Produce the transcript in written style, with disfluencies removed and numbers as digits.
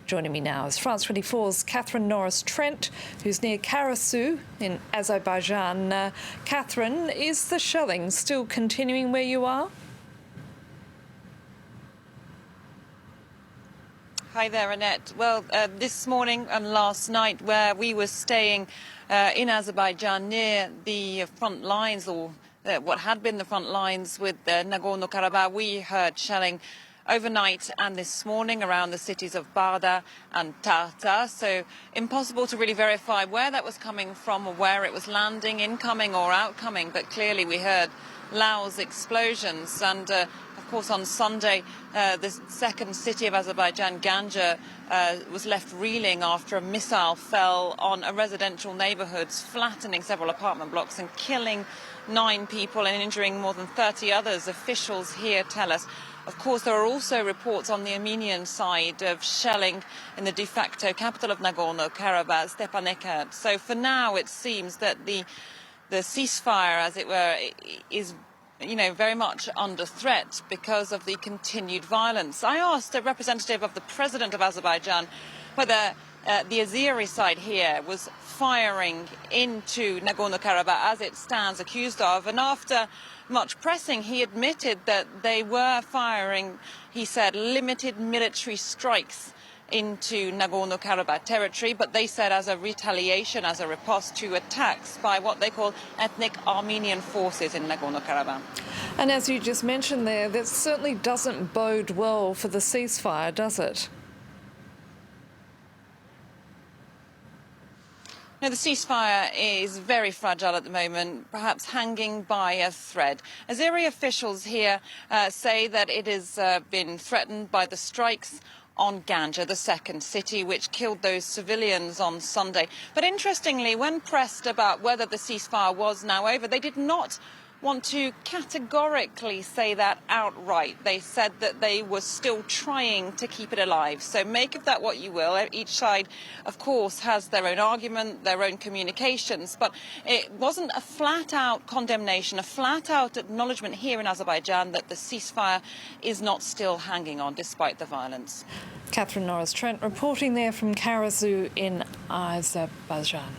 Joining me now is France 24's Catherine Norris Trent, who's near Karasu in Azerbaijan. Catherine, is the shelling still continuing where you are? Hi there, Annette. Well, this morning and last night, where we were staying in Azerbaijan near the front lines, or what had been the front lines with Nagorno-Karabakh, we heard shelling overnight and this morning around the cities of Barda and Tarta. So impossible to really verify where that was coming from or where it was landing, incoming or outcoming. But clearly we heard loud explosions. And of course, on Sunday, the second city of Azerbaijan, Ganja, was left reeling after a missile fell on a residential neighborhood, flattening several apartment blocks and killing 9 people and injuring more than 30 others, officials here tell us. Of course, there are also reports on the Armenian side of shelling in the de facto capital of Nagorno-Karabakh, Stepanakert. So for now, it seems that the ceasefire, as it were, is very much under threat because of the continued violence. I asked a representative of the president of Azerbaijan whether the Azeri side here was firing into Nagorno-Karabakh as it stands accused of, and after much pressing, he admitted that they were firing, he said, limited military strikes into Nagorno-Karabakh territory, but they said as a retaliation, as a riposte to attacks by what they call ethnic Armenian forces in Nagorno-Karabakh. And as you just mentioned there, that certainly doesn't bode well for the ceasefire, does it? Now, the ceasefire is very fragile at the moment, perhaps hanging by a thread. Azeri officials here say that it has been threatened by the strikes on Ganja, the second city, which killed those civilians on Sunday. But interestingly, when pressed about whether the ceasefire was now over, they did not want to categorically say that outright. They said that they were still trying to keep it alive. So make of that what you will. Each side, of course, has their own argument, their own communications, but it wasn't a flat-out condemnation, a flat-out acknowledgement here in Azerbaijan that the ceasefire is not still hanging on despite the violence. Catherine Norris Trent reporting there from Karasu in Azerbaijan.